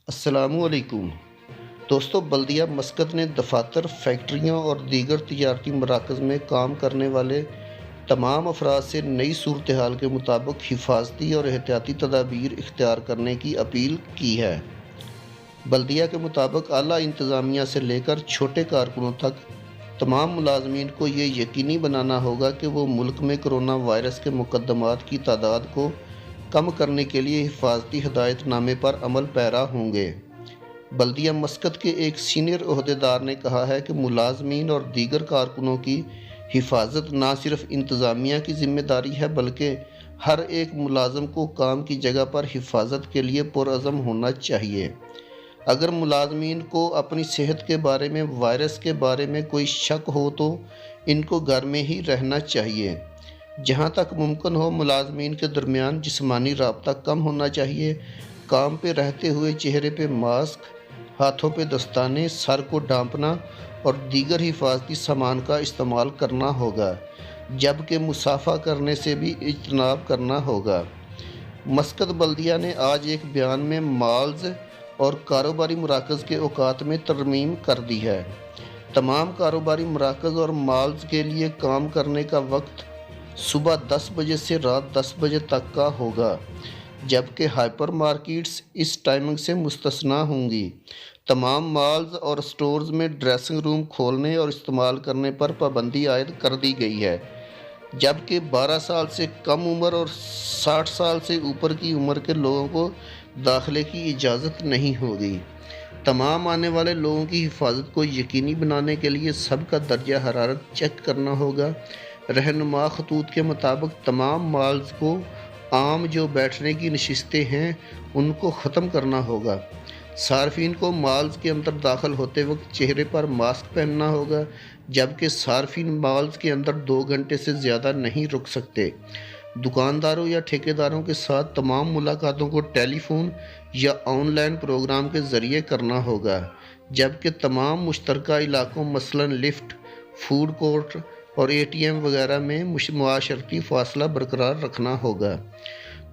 السلام علیکم دوستو، بلدیہ مسقط نے دفاتر، فیکٹریوں اور دیگر تجارتی مراکز میں کام کرنے والے تمام افراد سے نئی صورتحال کے مطابق حفاظتی اور احتیاطی تدابیر اختیار کرنے کی اپیل کی ہے۔ بلدیہ کے مطابق اعلیٰ انتظامیہ سے لے کر چھوٹے کارکنوں تک تمام ملازمین کو یہ یقینی بنانا ہوگا کہ وہ ملک میں کرونا وائرس کے مقدمات کی تعداد کو کم کرنے کے لیے حفاظتی ہدایت نامے پر عمل پیرا ہوں گے۔ بلدیہ مسقط کے ایک سینئر عہدیدار نے کہا ہے کہ ملازمین اور دیگر کارکنوں کی حفاظت نہ صرف انتظامیہ کی ذمہ داری ہے بلکہ ہر ایک ملازم کو کام کی جگہ پر حفاظت کے لیے پرعزم ہونا چاہیے۔ اگر ملازمین کو اپنی صحت کے بارے میں، وائرس کے بارے میں کوئی شک ہو تو ان کو گھر میں ہی رہنا چاہیے۔ جہاں تک ممکن ہو ملازمین کے درمیان جسمانی رابطہ کم ہونا چاہیے۔ کام پہ رہتے ہوئے چہرے پہ ماسک، ہاتھوں پہ دستانے، سر کو ڈھانپنا اور دیگر حفاظتی سامان کا استعمال کرنا ہوگا، جبکہ مصافحہ کرنے سے بھی اجتناب کرنا ہوگا۔ مسقط بلدیہ نے آج ایک بیان میں مالز اور کاروباری مراکز کے اوقات میں ترمیم کر دی ہے۔ تمام کاروباری مراکز اور مالز کے لیے کام کرنے کا وقت صبح 10 بجے سے رات 10 بجے تک کا ہوگا، جبکہ ہائپر مارکیٹس اس ٹائمنگ سے مستثنیٰ ہوں گی۔ تمام مالز اور اسٹورز میں ڈریسنگ روم کھولنے اور استعمال کرنے پر پابندی عائد کر دی گئی ہے، جبکہ 12 سال سے کم عمر اور 60 سال سے اوپر کی عمر کے لوگوں کو داخلے کی اجازت نہیں ہوگی۔ تمام آنے والے لوگوں کی حفاظت کو یقینی بنانے کے لیے سب کا درجہ حرارت چیک کرنا ہوگا۔ رہنما خطوط کے مطابق تمام مالز کو عام جو بیٹھنے کی نشستیں ہیں ان کو ختم کرنا ہوگا۔ صارفین کو مالز کے اندر داخل ہوتے وقت چہرے پر ماسک پہننا ہوگا، جبکہ صارفین مالز کے اندر 2 گھنٹے سے زیادہ نہیں رک سکتے۔ دکانداروں یا ٹھیکیداروں کے ساتھ تمام ملاقاتوں کو ٹیلی فون یا آن لائن پروگرام کے ذریعے کرنا ہوگا، جبکہ تمام مشترکہ علاقوں مثلاً لفٹ، فوڈ کورٹ اور ATM وغیرہ میں معاشرتی فاصلہ برقرار رکھنا ہوگا۔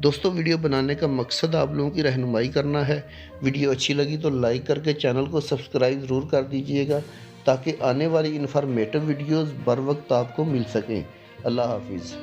دوستو، ویڈیو بنانے کا مقصد آپ لوگوں کی رہنمائی کرنا ہے۔ ویڈیو اچھی لگی تو لائک کر کے چینل کو سبسکرائب ضرور کر دیجئے گا تاکہ آنے والی انفارمیٹو ویڈیوز بر وقت آپ کو مل سکیں۔ اللہ حافظ۔